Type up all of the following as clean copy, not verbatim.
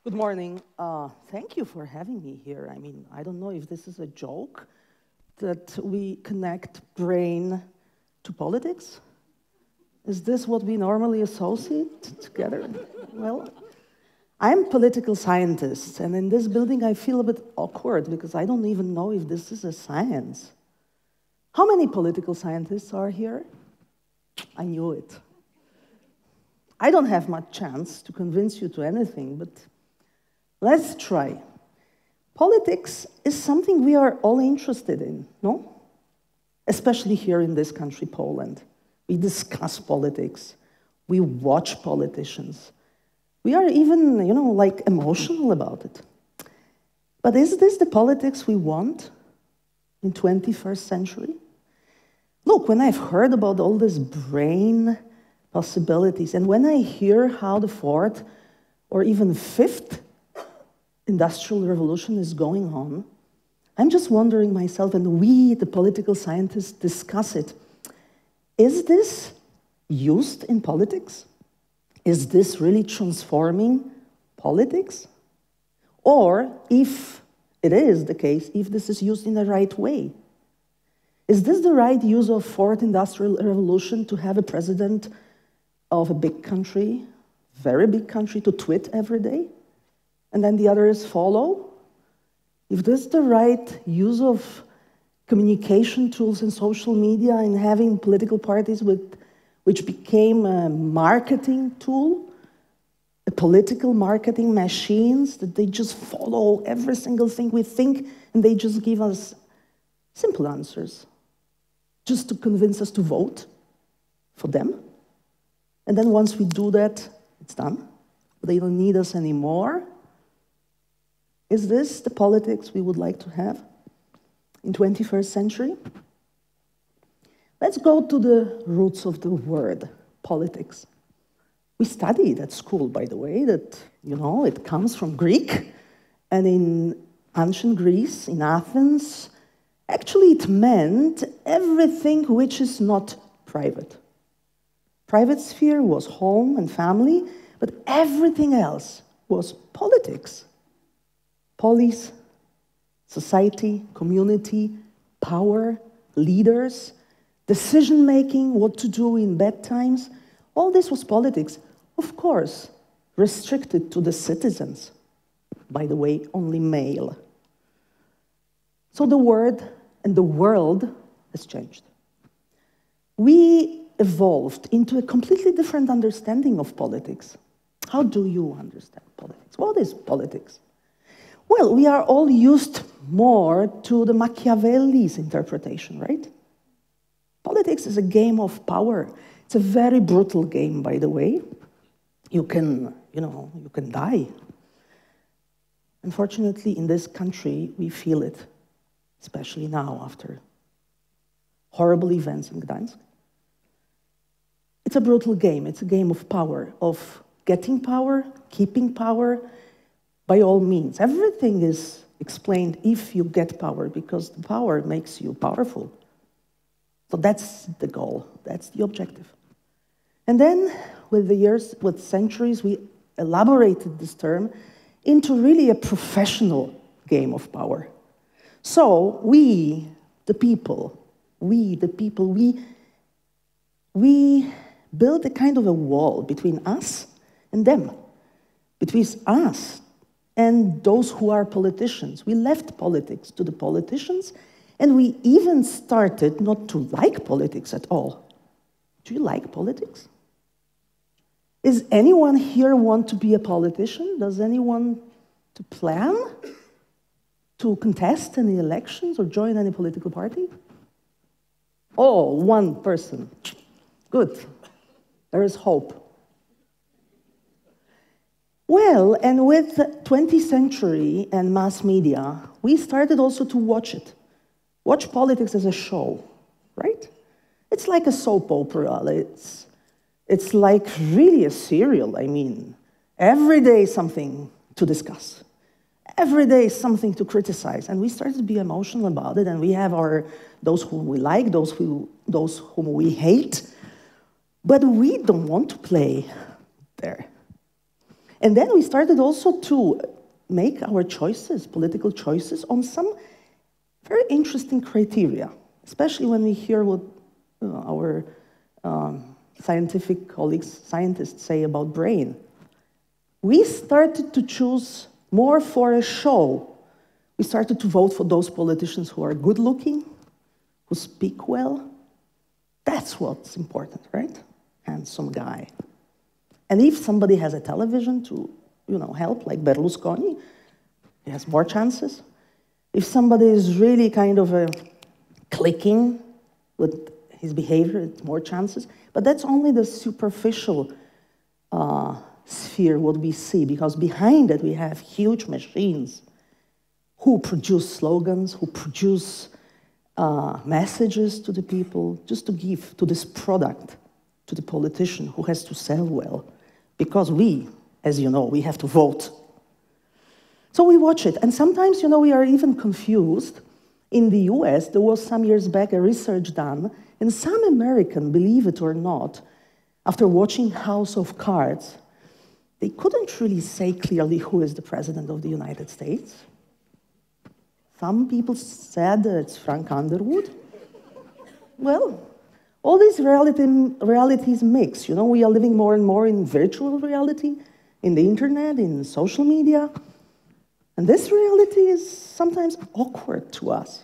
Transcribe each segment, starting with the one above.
Good morning. Thank you for having me here. I mean, I don't know if this is a joke that we connect brain to politics. Is this what we normally associate together? Well, I'm a political scientist, and in this building I feel a bit awkward because I don't even know if this is a science. How many political scientists are here? I knew it. I don't have much chance to convince you to anything, but let's try. Politics is something we are all interested in, no? Especially here in this country, Poland. We discuss politics. We watch politicians. We are even, like emotional about it. But is this the politics we want in 21st century? Look, when I've heard about all these brain possibilities, and when I hear how the fourth or even fifth industrial revolution is going on, I'm just wondering myself, and we, the political scientists, discuss it. Is this used in politics? Is this really transforming politics? Or, if it is the case, if this is used in the right way? Is this the right use of fourth industrial revolution to have a president of a big country, very big country, to tweet every day? And then the others follow? If this is the right use of communication tools and social media and having political parties which became a marketing tool, a political marketing machines, that they just follow every single thing we think and they just give us simple answers, just to convince us to vote for them. And then once we do that, it's done. They don't need us anymore. Is this the politics we would like to have in 21st century? Let's go to the roots of the word, politics. We studied at school, by the way, that, it comes from Greek, and in ancient Greece, in Athens, actually it meant everything which is not private. Private sphere was home and family, but everything else was politics. Polis, society, community, power, leaders, decision-making, what to do in bad times. All this was politics, of course, restricted to the citizens. By the way, only male. So the word and the world has changed. We evolved into a completely different understanding of politics. How do you understand politics? What is politics? Well, we are all used more to the Machiavelli's interpretation, right? Politics is a game of power. It's a very brutal game, by the way. You can die. Unfortunately, in this country, we feel it, especially now after horrible events in Gdańsk. It's a brutal game. It's a game of power, of getting power, keeping power, by all means. Everything is explained if you get power, because the power makes you powerful. So that's the goal, that's the objective. And then, with the years, with centuries, we elaborated this term into really a professional game of power. So we, the people, we built a kind of a wall between us and them, between us and those who are politicians. We left politics to the politicians, and we even started not to like politics at all. Do you like politics? Is anyone here want to be a politician? Does anyone to plan to contest any elections or join any political party? Oh, one person. Good. There is hope. Well, and with the 20th century and mass media, we started also to watch it. Watch politics as a show, right? It's like a soap opera. It's like really a serial. I mean, every day something to discuss. Every day something to criticize. And we started to be emotional about it, and we have those whom we like, those whom we hate. But we don't want to play there. And then we started also to make our choices, political choices, on some very interesting criteria, especially when we hear what our scientific colleagues, scientists say about brain. We started to choose more for a show. We started to vote for those politicians who are good-looking, who speak well. That's what's important, right? Handsome guy. And if somebody has a television to, help, like Berlusconi, he has more chances. If somebody is really kind of clicking with his behavior, it's more chances. But that's only the superficial sphere, what we see, because behind it we have huge machines who produce slogans, who produce messages to the people, just to give to this product, to the politician who has to sell well. Because we, as you know, we have to vote. So we watch it, and sometimes, we are even confused. In the US, there was some years back a research done, and some American, believe it or not, after watching House of Cards, they couldn't really say clearly who is the president of the United States. Some people said that it's Frank Underwood. Well, all these realities mix. We are living more and more in virtual reality, in the internet, in social media. And this reality is sometimes awkward to us.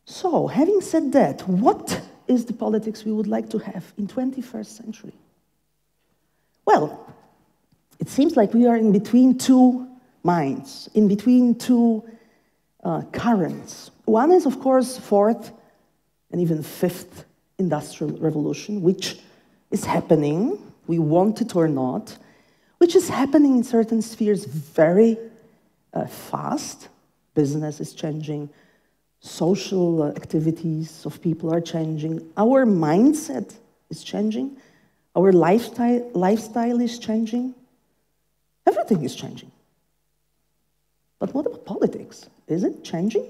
So, having said that, what is the politics we would like to have in 21st century? Well, it seems like we are in between two minds, in between two currents. One is, of course, fourth and even fifth industrial revolution, which is happening, we want it or not, which is happening in certain spheres very fast. Business is changing, social activities of people are changing, our mindset is changing, our lifestyle is changing, everything is changing. But what about politics? Is it changing?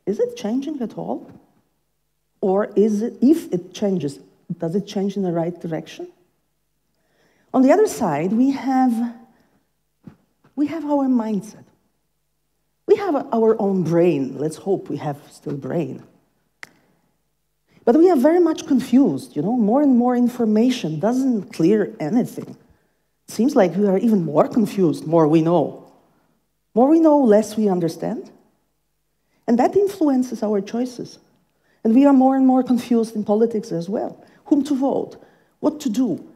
Is it changing at all? Or is it, if it changes, does it change in the right direction? On the other side, we have our mindset. We have our own brain. Let's hope we have still brain. But we are very much confused, more and more information doesn't clear anything. It seems like we are even more confused, more we know. More we know, less we understand. And that influences our choices. And we are more and more confused in politics as well. Whom to vote, what to do.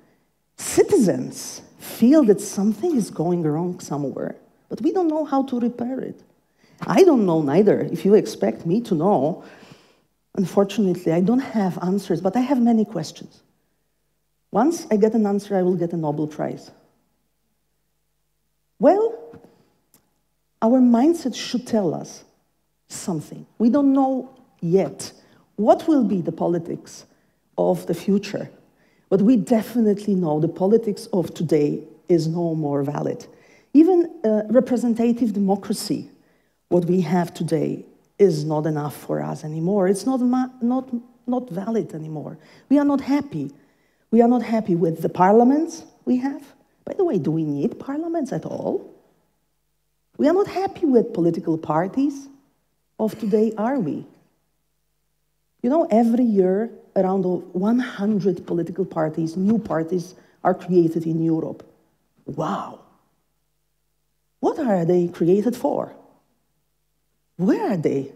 Citizens feel that something is going wrong somewhere, but we don't know how to repair it. I don't know neither, if you expect me to know. Unfortunately, I don't have answers, but I have many questions. Once I get an answer, I will get a Nobel Prize. Well, our mindset should tell us something. We don't know yet what will be the politics of the future, but we definitely know the politics of today is no more valid. Even representative democracy, what we have today, is not enough for us anymore. It's not valid anymore. We are not happy. We are not happy with the parliaments we have. By the way, do we need parliaments at all? We are not happy with political parties of today, are we? Every year, around 100 political parties, new parties, are created in Europe. Wow! What are they created for? Where are they?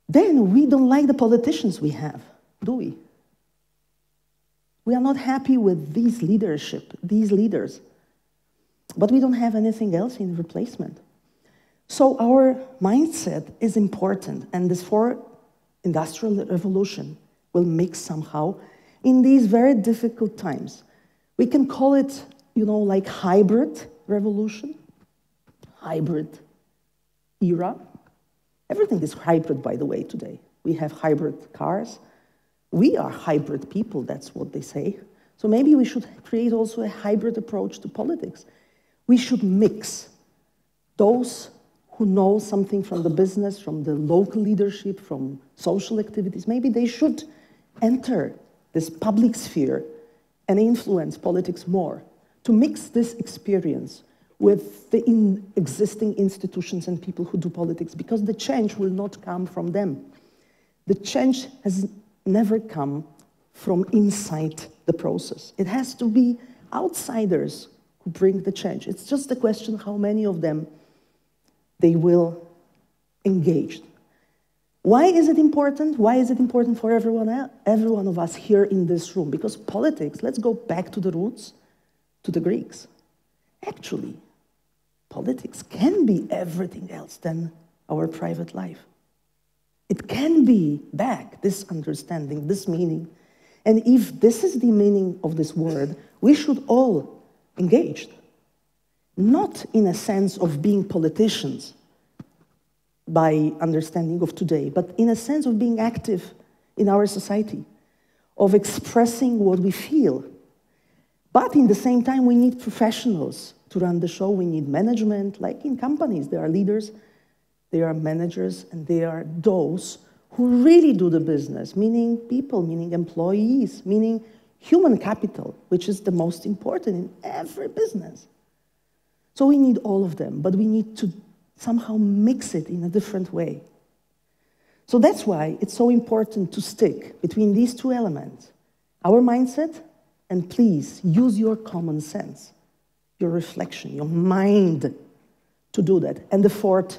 Then we don't like the politicians we have, do we? We are not happy with these leaders, but we don't have anything else in replacement. So our mindset is important, and this fourth industrial revolution will mix somehow in these very difficult times. We can call it, like hybrid revolution, hybrid era. Everything is hybrid, by the way, today. We have hybrid cars. We are hybrid people, that's what they say. So maybe we should create also a hybrid approach to politics. We should mix those who know something from the business, from the local leadership, from social activities. Maybe they should enter this public sphere and influence politics more, to mix this experience with the existing institutions and people who do politics, because the change will not come from them. The change has never come from inside the process. It has to be outsiders who bring the change. It's just a question how many of them they will engage. Why is it important? Why is it important for every one of us here in this room? Because politics, let's go back to the roots, to the Greeks. Actually, politics can be everything else than our private life. It can be back, this understanding, this meaning. And if this is the meaning of this word, we should all engage. Not in a sense of being politicians, by understanding of today, but in a sense of being active in our society, of expressing what we feel. But in the same time, we need professionals to run the show. We need management, like in companies. There are leaders, there are managers, and there are those who really do the business, meaning people, meaning employees, meaning human capital, which is the most important in every business. So we need all of them, but we need to somehow mix it in a different way. So that's why it's so important to stick between these two elements, our mindset, and please use your common sense, your reflection, your mind to do that. And the fourth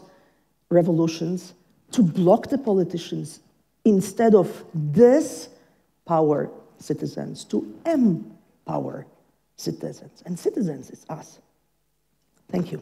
revolutions, to block the politicians instead of disempower citizens, to empower citizens. And citizens is us. Thank you.